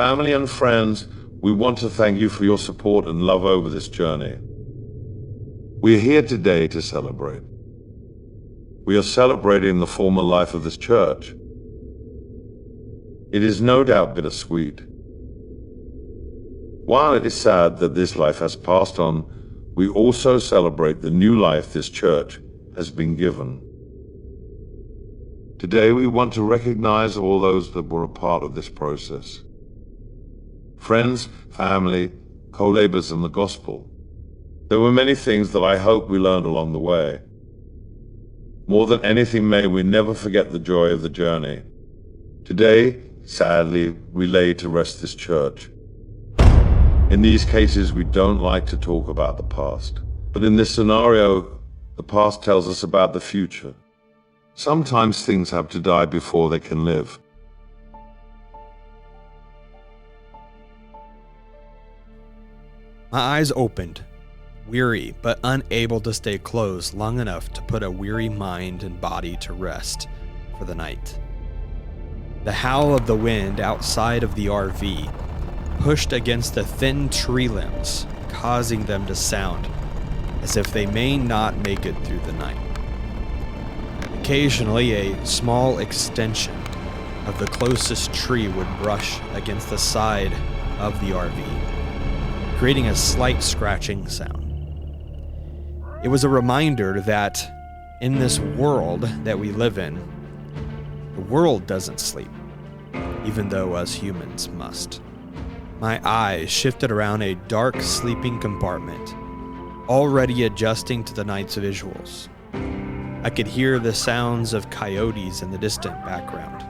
family and friends, we want to thank you for your support and love over this journey. We are here today to celebrate. We are celebrating the former life of this church. It is no doubt bittersweet. While it is sad that this life has passed on, we also celebrate the new life this church has been given. Today we want to recognize all those that were a part of this process. Friends, family, co-laborers in the gospel. There were many things that I hope we learned along the way. More than anything, may we never forget the joy of the journey. Today, sadly, we lay to rest this church. In these cases, we don't like to talk about the past. But in this scenario, the past tells us about the future. Sometimes things have to die before they can live. My eyes opened, weary but unable to stay closed long enough to put a weary mind and body to rest for the night. The howl of the wind outside of the RV pushed against the thin tree limbs, causing them to sound as if they may not make it through the night. Occasionally, a small extension of the closest tree would brush against the side of the RV, creating a slight scratching sound. It was a reminder that in this world that we live in, the world doesn't sleep, even though us humans must. My eyes shifted around a dark sleeping compartment, already adjusting to the night's visuals. I could hear the sounds of coyotes in the distant background.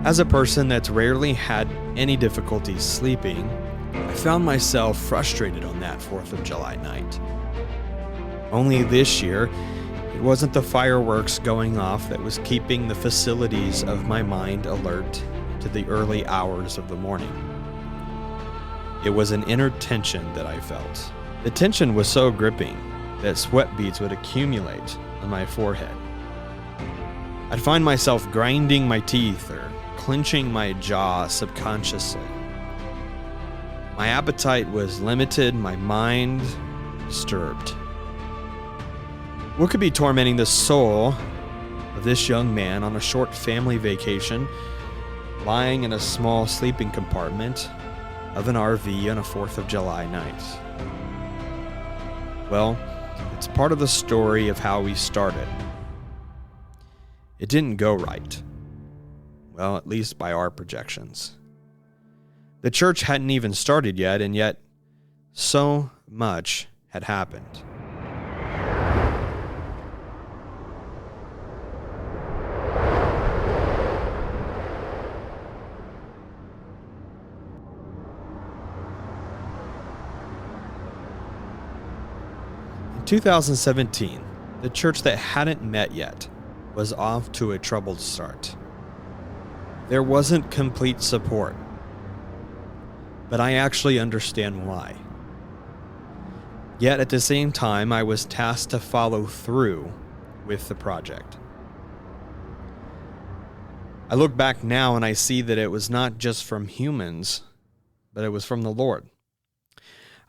As a person that's rarely had any difficulties sleeping, I found myself frustrated on that 4th of July night. Only this year, it wasn't the fireworks going off that was keeping the facilities of my mind alert to the early hours of the morning. It was an inner tension that I felt. The tension was so gripping that sweat beads would accumulate on my forehead. I'd find myself grinding my teeth or clenching my jaw subconsciously. My appetite was limited, my mind disturbed. What could be tormenting the soul of this young man on a short family vacation, lying in a small sleeping compartment of an RV on a 4th of July night? Well, it's part of the story of how we started. It didn't go right. Well, at least by our projections. The church hadn't even started yet, and yet so much had happened. In 2017, the church that hadn't met yet was off to a troubled start. There wasn't complete support, but I actually understand why. Yet at the same time, I was tasked to follow through with the project. I look back now and I see that it was not just from humans, but it was from the Lord.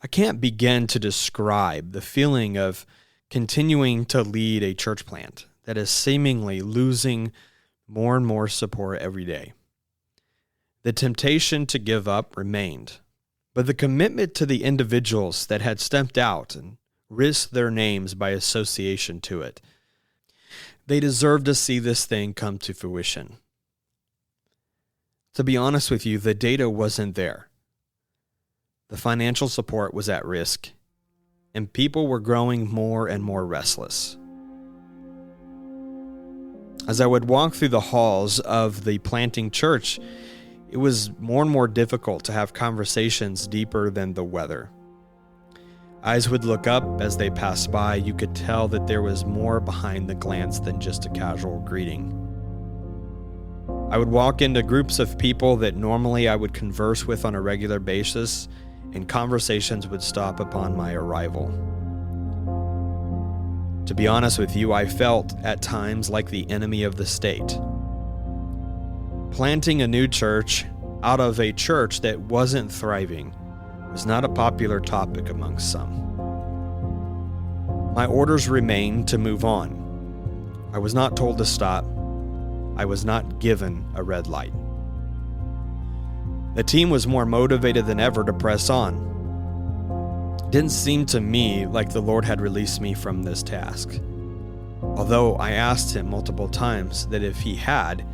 I can't begin to describe the feeling of continuing to lead a church plant that is seemingly losing more and more support every day. The temptation to give up remained, but the commitment to the individuals that had stepped out and risked their names by association to it, they deserve to see this thing come to fruition. To be honest with you, the data wasn't there. The financial support was at risk, and people were growing more and more restless. As I would walk through the halls of the planting church, it was more and more difficult to have conversations deeper than the weather. Eyes would look up as they passed by. You could tell that there was more behind the glance than just a casual greeting. I would walk into groups of people that normally I would converse with on a regular basis, and conversations would stop upon my arrival. To be honest with you, I felt at times like the enemy of the state. Planting a new church out of a church that wasn't thriving was not a popular topic amongst some. My orders remained to move on. I was not told to stop. I was not given a red light. The team was more motivated than ever to press on. It didn't seem to me like the Lord had released me from this task, although I asked him multiple times that if he had,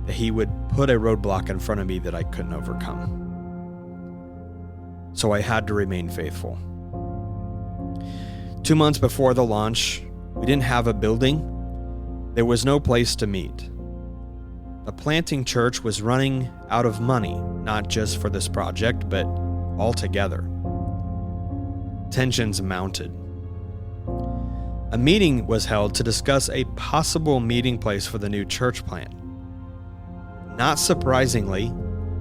that he would put a roadblock in front of me that I couldn't overcome. So I had to remain faithful. 2 months before the launch, we didn't have a building. There was no place to meet. The planting church was running out of money, not just for this project, but altogether. Tensions mounted. A meeting was held to discuss a possible meeting place for the new church plant. Not surprisingly,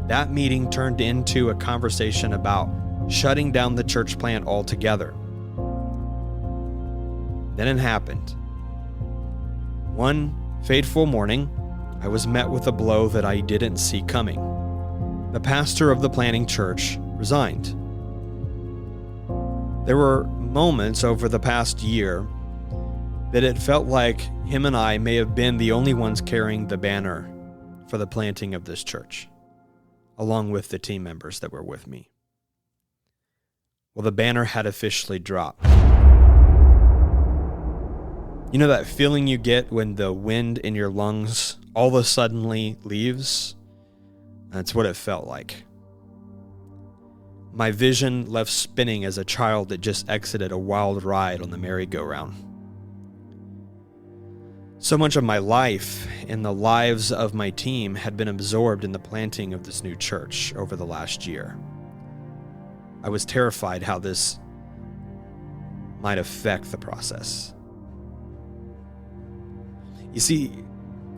that meeting turned into a conversation about shutting down the church plant altogether. Then it happened. One fateful morning, I was met with a blow that I didn't see coming. The pastor of the planting church resigned. There were moments over the past year that it felt like him and I may have been the only ones carrying the banner for the planting of this church, along with the team members that were with me. Well, the banner had officially dropped. You know that feeling you get when the wind in your lungs all of a sudden leaves? That's what it felt like. My vision left spinning as a child that just exited a wild ride on the merry-go-round. So much of my life and the lives of my team had been absorbed in the planting of this new church over the last year. I was terrified how this might affect the process. You see,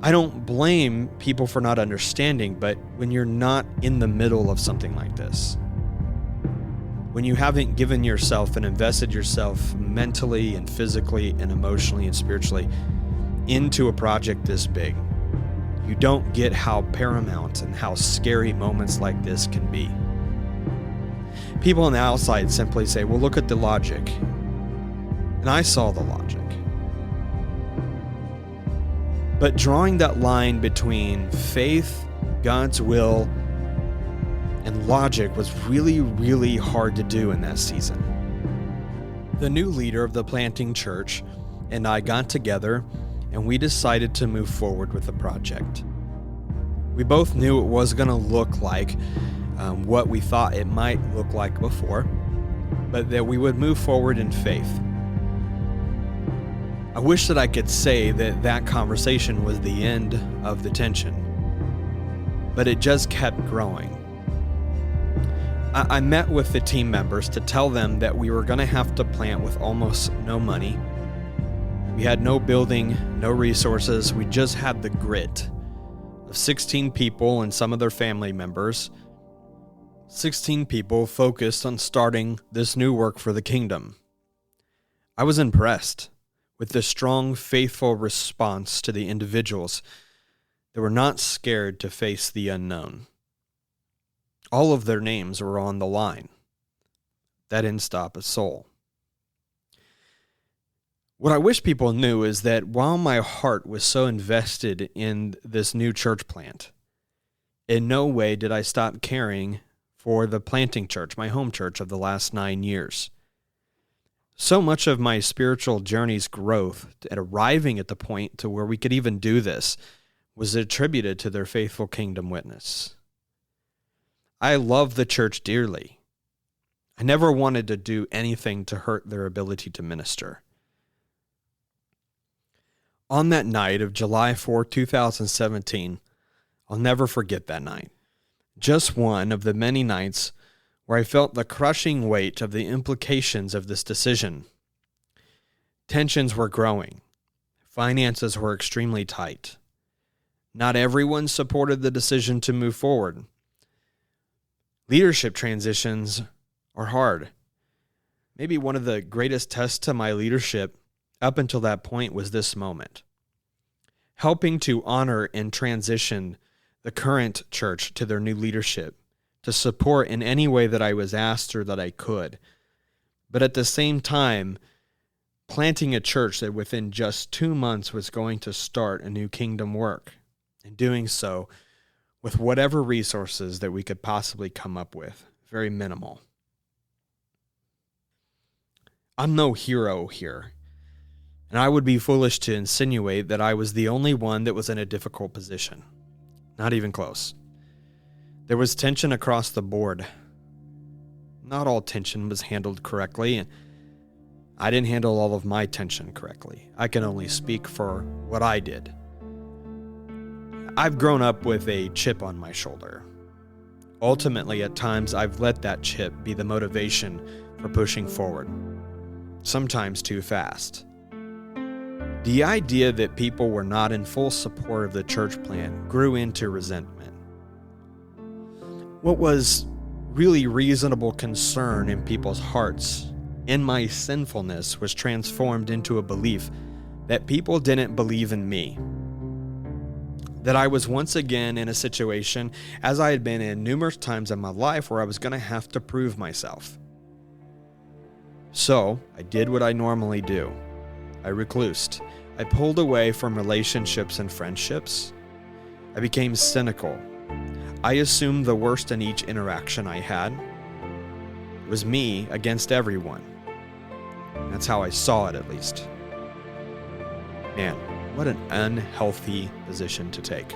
I don't blame people for not understanding, but when you're not in the middle of something like this, when you haven't given yourself and invested yourself mentally and physically and emotionally and spiritually into a project this big, you don't get how paramount and how scary moments like this can be. People on the outside simply say, well, look at the logic. And I saw the logic. But drawing that line between faith, God's will, and logic was really, really hard to do in that season. The new leader of the planting church and I got together and we decided to move forward with the project. We both knew it was going to look like what we thought it might look like before, but that we would move forward in faith. I wish that I could say that that conversation was the end of the tension, but it just kept growing. I met with the team members to tell them that we were going to have to plant with almost no money. We had no building, no resources. We just had the grit of 16 people and some of their family members. 16 people focused on starting this new work for the kingdom. I was impressed with the strong, faithful response to the individuals that were not scared to face the unknown. All of their names were on the line. That didn't stop a soul. What I wish people knew is that while my heart was so invested in this new church plant, in no way did I stop caring for the planting church, my home church of the last 9 years. So much of my spiritual journey's growth and arriving at the point to where we could even do this was attributed to their faithful kingdom witness. I love the church dearly. I never wanted to do anything to hurt their ability to minister. On that night of July 4, 2017, I'll never forget that night. Just one of the many nights where I felt the crushing weight of the implications of this decision. Tensions were growing. Finances were extremely tight. Not everyone supported the decision to move forward. Leadership transitions are hard. Maybe one of the greatest tests to my leadership up until that point was this moment. Helping to honor and transition the current church to their new leadership to support in any way that I was asked or that I could. But at the same time, planting a church that within just 2 months was going to start a new kingdom work, and doing so with whatever resources that we could possibly come up with, very minimal. I'm no hero here, and I would be foolish to insinuate that I was the only one that was in a difficult position. Not even close. There was tension across the board. Not all tension was handled correctly, and I didn't handle all of my tension correctly. I can only speak for what I did. I've grown up with a chip on my shoulder. Ultimately, at times, I've let that chip be the motivation for pushing forward. Sometimes too fast. The idea that people were not in full support of the church plan grew into resentment. What was really reasonable concern in people's hearts, in my sinfulness, was transformed into a belief that people didn't believe in me. That I was once again in a situation, as I had been in numerous times in my life, where I was going to have to prove myself. So, I did what I normally do. I reclused. I pulled away from relationships and friendships. I became cynical. I assumed the worst in each interaction I had. It was me against everyone. That's how I saw it, at least. Man, what an unhealthy position to take.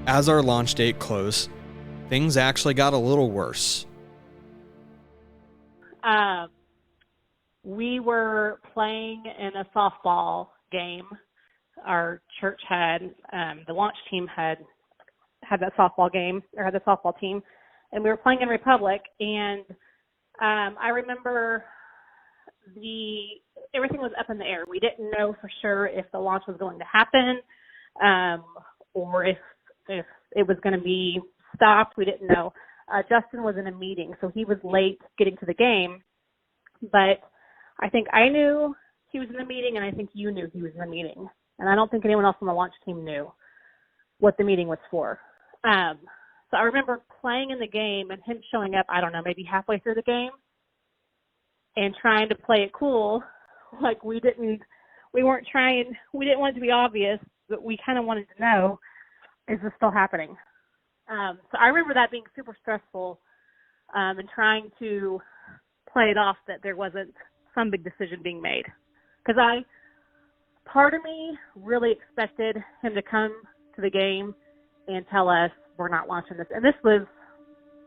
As our launch date closed, things actually got a little worse. We were playing in a softball game. Our church had, the launch team had that softball game, or had the softball team, and we were playing in Republic, and I remember everything was up in the air. We didn't know for sure if the launch was going to happen, or if it was going to be stopped. We didn't know. Justin was in a meeting, so he was late getting to the game, but I think I knew he was in the meeting, and I think you knew he was in the meeting, and I don't think anyone else on the launch team knew what the meeting was for. So I remember playing in the game and him showing up, I don't know, maybe halfway through the game, and trying to play it cool, like we didn't want it to be obvious, but we kind of wanted to know, is this still happening? So I remember that being super stressful, and trying to play it off that there wasn't some big decision being made. Because part of me really expected him to come to the game and tell us, we're not launching this. And this was,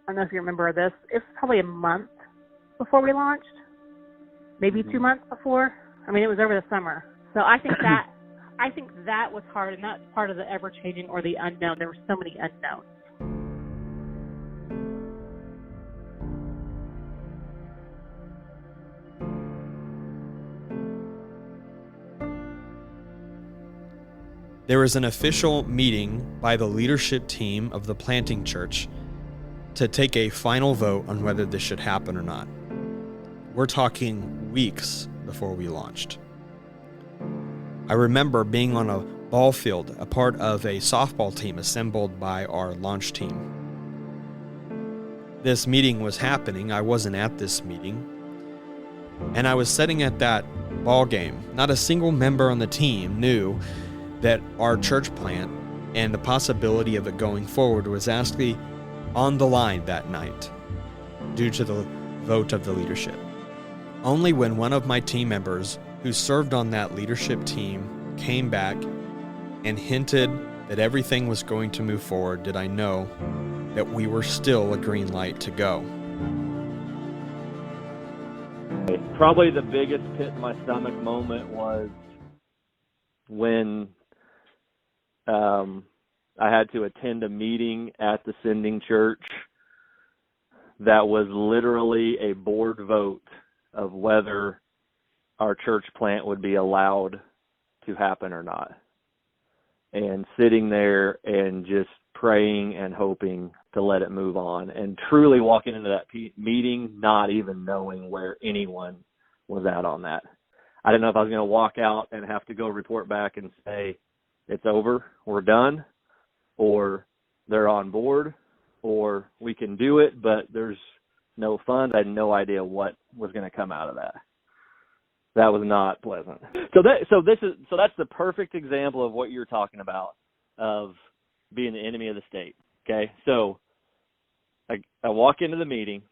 I don't know if you remember this, it's probably a month before we launched, maybe 2 months before. I mean, it was over the summer. So I think that was hard, and that's part of the ever-changing or the unknown. There were so many unknowns. There was an official meeting by the leadership team of the planting church to take a final vote on whether this should happen or not. We're talking weeks before we launched. I remember being on a ball field, a part of a softball team assembled by our launch team. This meeting was happening. I wasn't at this meeting. And I was sitting at that ball game. Not a single member on the team knew that our church plant and the possibility of it going forward was actually on the line that night due to the vote of the leadership. Only when one of my team members who served on that leadership team came back and hinted that everything was going to move forward did I know that we were still a green light to go. Probably the biggest pit in my stomach moment was when I had to attend a meeting at the sending church that was literally a board vote of whether our church plant would be allowed to happen or not. And sitting there and just praying and hoping to let it move on, and truly walking into that meeting not even knowing where anyone was at on that. I didn't know if I was going to walk out and have to go report back and say, it's over, we're done, or they're on board, or we can do it, but there's no funds. I had no idea what was going to come out of that. That was not pleasant. So that's the perfect example of what you're talking about, of being the enemy of the state. Okay, so I walk into the meeting,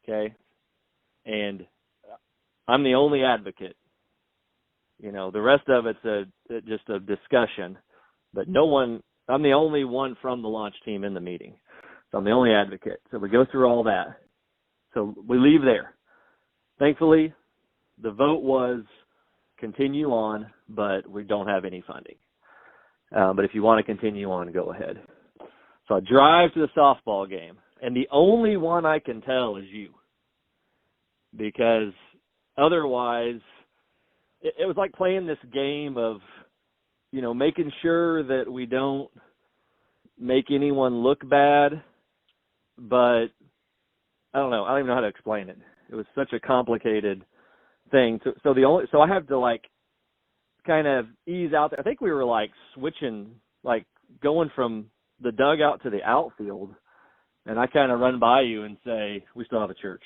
okay, and I'm the only advocate. You know, the rest of it's just a discussion, but I'm the only one from the launch team in the meeting. So I'm the only advocate. So we go through all that. So we leave there. Thankfully, the vote was continue on, but we don't have any funding. But if you want to continue on, go ahead. So I drive to the softball game, and the only one I can tell is you. Because otherwise, it was like playing this game of, you know, making sure that we don't make anyone look bad, but I don't know. I don't even know how to explain it. It was such a complicated thing. So I have to like kind of ease out there. I think we were like switching, like going from the dugout to the outfield, and I kind of run by you and say, we still have a church.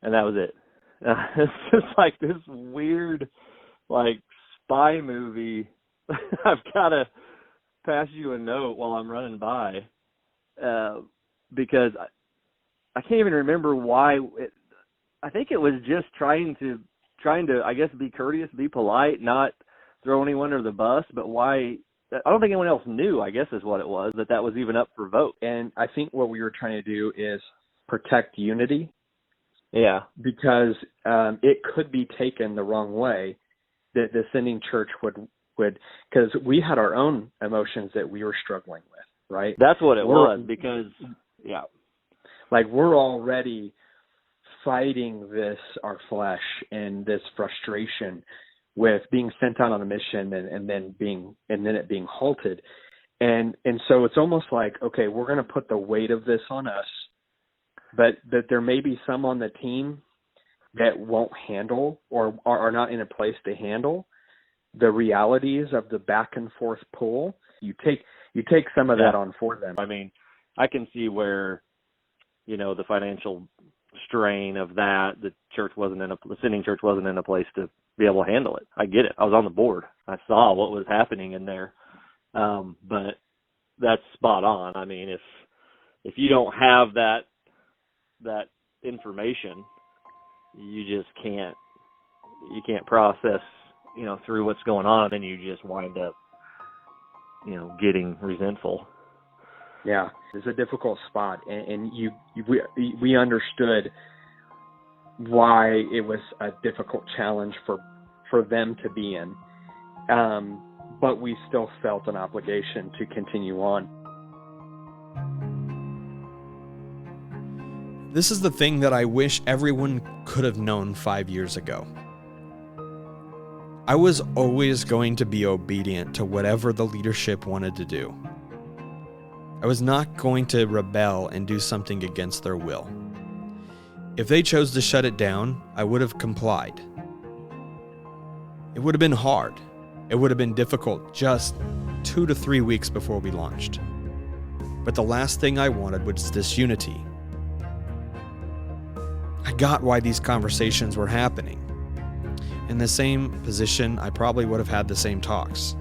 And that was it. It's just like this weird, like, spy movie. I've got to pass you a note while I'm running by, because I can't even remember why. I think it was just trying to, I guess, be courteous, be polite, not throw anyone under the bus. But why? I don't think anyone else knew, I guess is what it was, that was even up for vote. And I think what we were trying to do is protect unity. Yeah. Because it could be taken the wrong way, that the sending church would, because we had our own emotions that we were struggling with, right? That's what it was, because, yeah. Like, we're already fighting our flesh and this frustration with being sent out on a mission and then it being halted. And so it's almost like, okay, we're going to put the weight of this on us, but that there may be some on the team that won't handle or are not in a place to handle the realities of the back and forth pull. You take some of that on for them. I mean, I can see where, you know, the financial strain of that, the sending church wasn't in a place to be able to handle it. I get it. I was on the board. I saw what was happening in there. But that's spot on. I mean, if you don't have that information, you just can't process, you know, through what's going on, and you just wind up, you know, getting resentful. Yeah, it's a difficult spot, and we understood why it was a difficult challenge for them to be in, but we still felt an obligation to continue on. This is the thing that I wish everyone could have known 5 years ago. I was always going to be obedient to whatever the leadership wanted to do. I was not going to rebel and do something against their will. If they chose to shut it down, I would have complied. It would have been hard. It would have been difficult just 2 to 3 weeks before we launched. But the last thing I wanted was disunity. I got why these conversations were happening. In the same position, I probably would have had the same talks.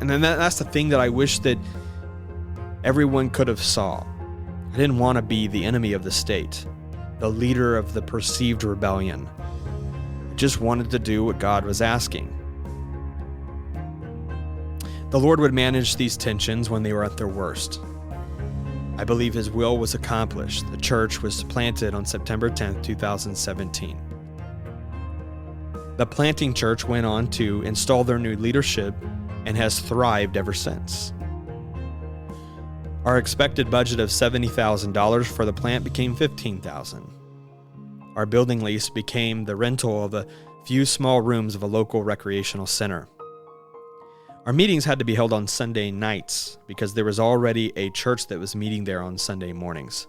And then that's the thing that I wish that everyone could have saw. I didn't want to be the enemy of the state, the leader of the perceived rebellion. I just wanted to do what God was asking. The Lord would manage these tensions when they were at their worst. I believe His will was accomplished. The church was planted on September 10th, 2017. The planting church went on to install their new leadership and has thrived ever since. Our expected budget of $70,000 for the plant became $15,000. Our building lease became the rental of a few small rooms of a local recreational center. Our meetings had to be held on Sunday nights because there was already a church that was meeting there on Sunday mornings.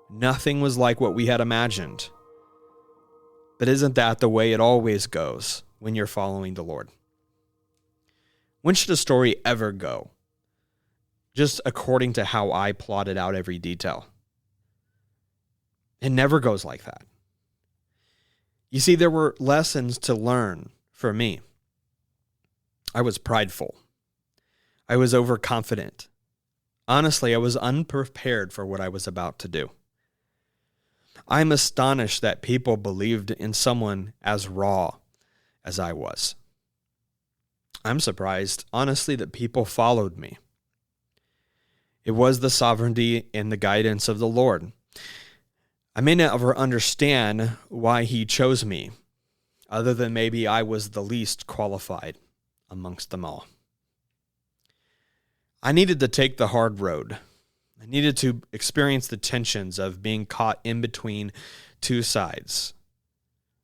Nothing was like what we had imagined. But isn't that the way it always goes when you're following the Lord? When should a story ever go? Just according to how I plotted out every detail. It never goes like that. You see, there were lessons to learn for me. I was prideful. I was overconfident. Honestly, I was unprepared for what I was about to do. I'm astonished that people believed in someone as raw as I was. I'm surprised, honestly, that people followed me. It was the sovereignty and the guidance of the Lord. I may never understand why he chose me, other than maybe I was the least qualified amongst them all. I needed to take the hard road. I needed to experience the tensions of being caught in between two sides.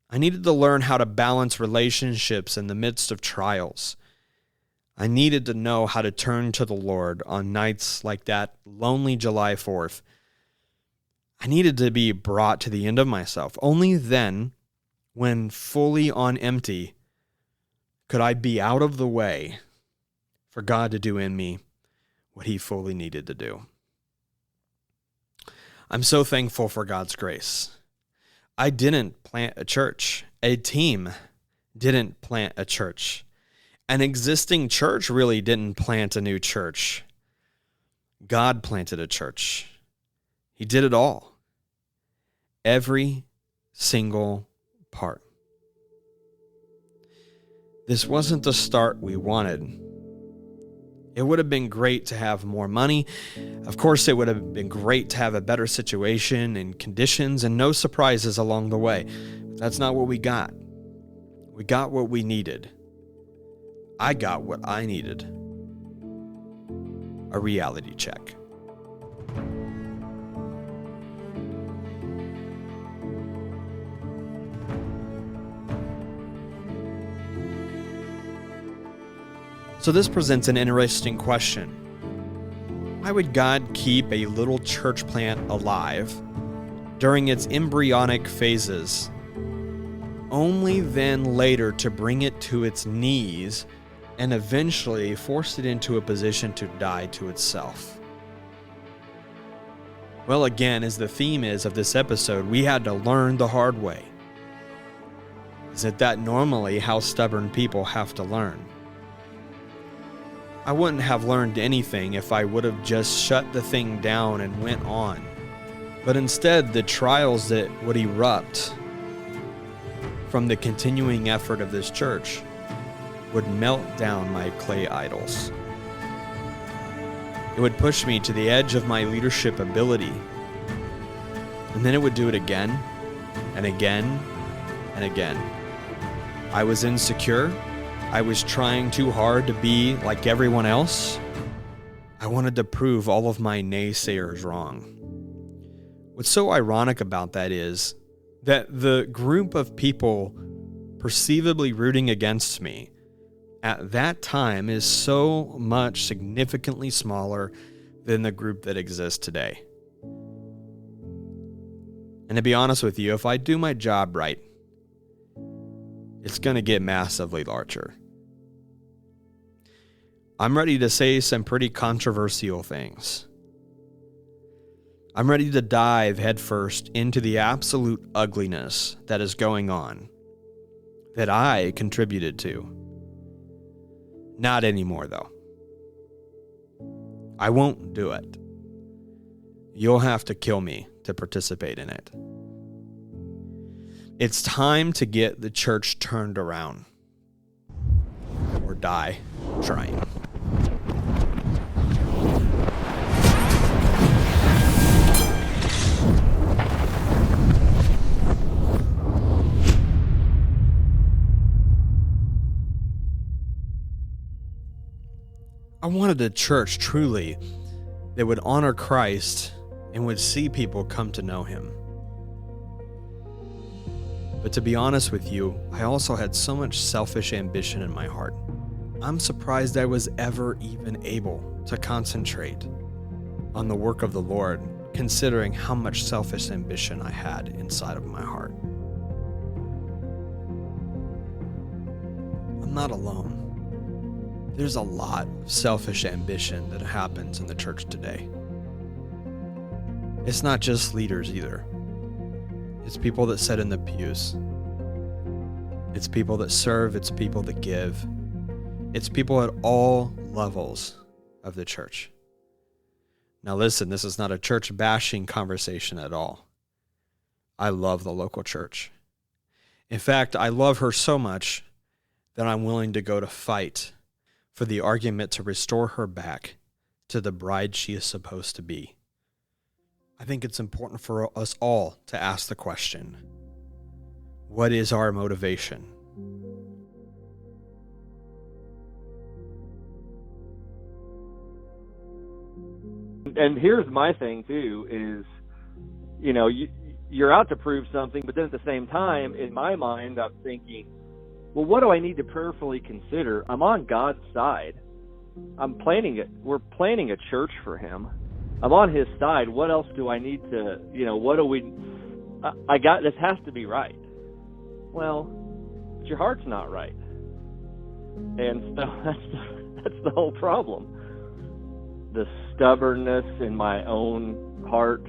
I needed to learn how to balance relationships in the midst of trials. I needed to know how to turn to the Lord on nights like that lonely July 4th. I needed to be brought to the end of myself. Only then, when fully on empty, could I be out of the way for God to do in me what he fully needed to do. I'm so thankful for God's grace. I didn't plant a church. A team didn't plant a church. An existing church really didn't plant a new church. God planted a church. He did it all. Every single part. This wasn't the start we wanted. It would have been great to have more money. Of course, it would have been great to have a better situation and conditions and no surprises along the way. But that's not what we got. We got what we needed. I got what I needed. A reality check. So this presents an interesting question. Why would God keep a little church plant alive during its embryonic phases, only then later to bring it to its knees and eventually force it into a position to die to itself? Well, again, as the theme is of this episode, we had to learn the hard way. Isn't that normally how stubborn people have to learn? I wouldn't have learned anything if I would have just shut the thing down and went on. But instead, the trials that would erupt from the continuing effort of this church would melt down my clay idols. It would push me to the edge of my leadership ability. And then it would do it again and again and again. I was insecure. I was trying too hard to be like everyone else. I wanted to prove all of my naysayers wrong. What's so ironic about that is that the group of people perceivably rooting against me at that time is so much significantly smaller than the group that exists today. And to be honest with you, if I do my job right, it's going to get massively larger. I'm ready to say some pretty controversial things. I'm ready to dive headfirst into the absolute ugliness that is going on, that I contributed to. Not anymore, though. I won't do it. You'll have to kill me to participate in it. It's time to get the church turned around. Or die trying. I wanted a church truly that would honor Christ and would see people come to know him. But to be honest with you, I also had so much selfish ambition in my heart. I'm surprised I was ever even able to concentrate on the work of the Lord, considering how much selfish ambition I had inside of my heart. I'm not alone. There's a lot of selfish ambition that happens in the church today. It's not just leaders either. It's people that sit in the pews. It's people that serve. It's people that give. It's people at all levels of the church. Now listen, this is not a church bashing conversation at all. I love the local church. In fact, I love her so much that I'm willing to go to fight for the argument to restore her back to the bride she is supposed to be. I think it's important for us all to ask the question, what is our motivation? And here's my thing too, is, you're out to prove something, but then at the same time, in my mind, I'm thinking, well, what do I need to prayerfully consider? I'm on God's side. I'm planning it. We're planning a church for him. I'm on his side. What else do I need to, this has to be right. Well, but your heart's not right. And so that's the whole problem. The stubbornness in my own heart.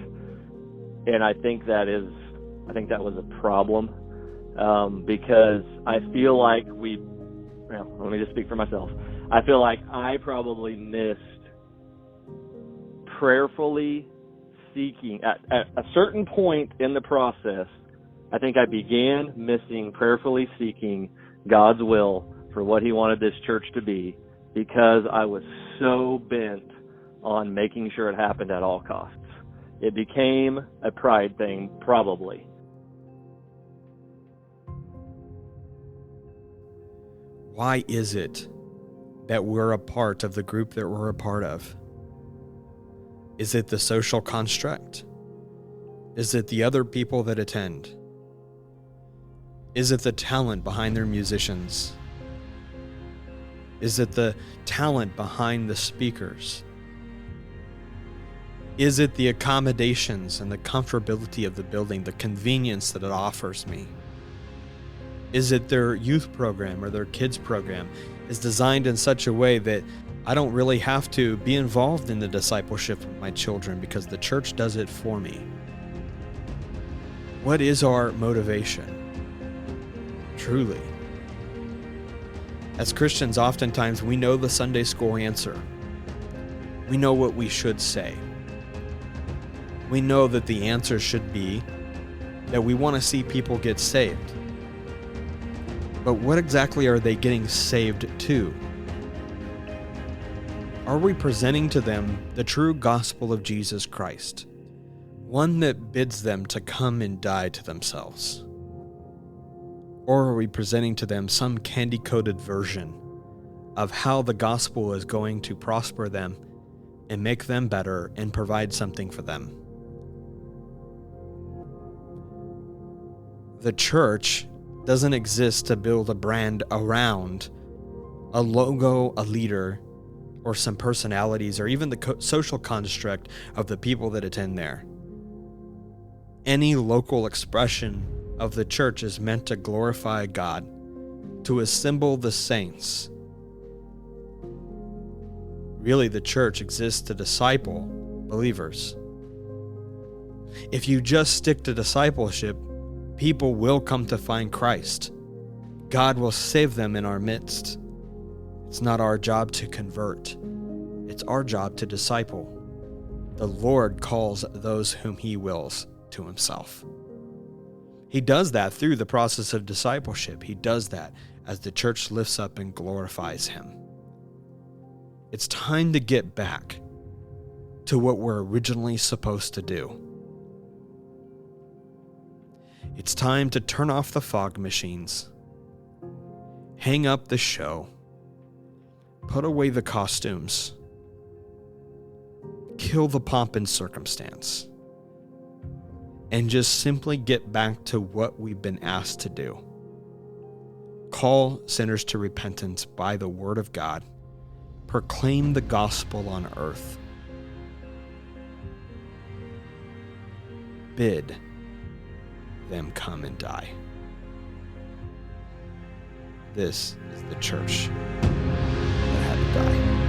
And I think that was a problem. Because I feel like let me just speak for myself. I feel like I probably missed prayerfully seeking at a certain point in the process. I think I began missing prayerfully seeking God's will for what he wanted this church to be, because I was so bent on making sure it happened at all costs. It became a pride thing, probably. Why is it that we're a part of the group that we're a part of? Is it the social construct? Is it the other people that attend? Is it the talent behind their musicians? Is it the talent behind the speakers? Is it the accommodations and the comfortability of the building, the convenience that it offers me? Is it their youth program or their kids program is designed in such a way that I don't really have to be involved in the discipleship of my children because the church does it for me? What is our motivation? Truly. As Christians, oftentimes we know the Sunday school answer. We know what we should say. We know that the answer should be that we want to see people get saved. But what exactly are they getting saved to? Are we presenting to them the true gospel of Jesus Christ, one that bids them to come and die to themselves? Or are we presenting to them some candy-coated version of how the gospel is going to prosper them and make them better and provide something for them? The church doesn't exist to build a brand around a logo, a leader, or some personalities, or even the social construct of the people that attend there. Any local expression of the church is meant to glorify God, to assemble the saints. Really, the church exists to disciple believers. If you just stick to discipleship, people will come to find Christ. God will save them in our midst. It's not our job to convert. It's our job to disciple. The Lord calls those whom he wills to himself. He does that through the process of discipleship. He does that as the church lifts up and glorifies him. It's time to get back to what we're originally supposed to do. It's time to turn off the fog machines, hang up the show, put away the costumes, kill the pomp and circumstance, and just simply get back to what we've been asked to do. call sinners to repentance by the word of God, proclaim the gospel on earth, bid them come and die. This is the church that had to die.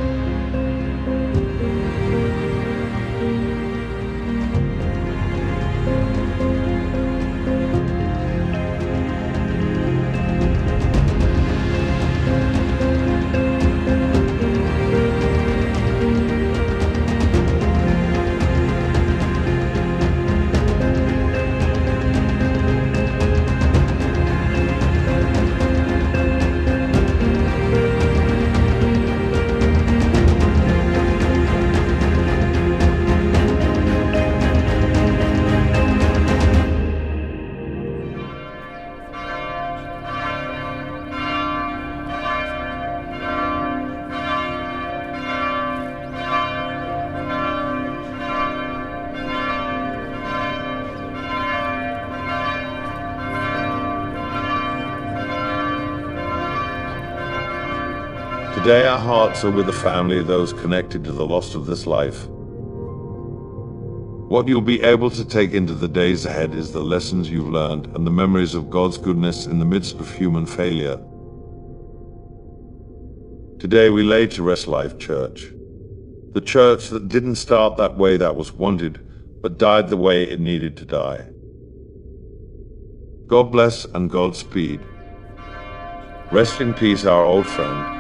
Today our hearts are with the family of those connected to the loss of this life. What you'll be able to take into the days ahead is the lessons you've learned and the memories of God's goodness in the midst of human failure. Today we lay to rest Life Church, the church that didn't start that way that was wanted, but died the way it needed to die. God bless and Godspeed. Rest in peace, our old friend.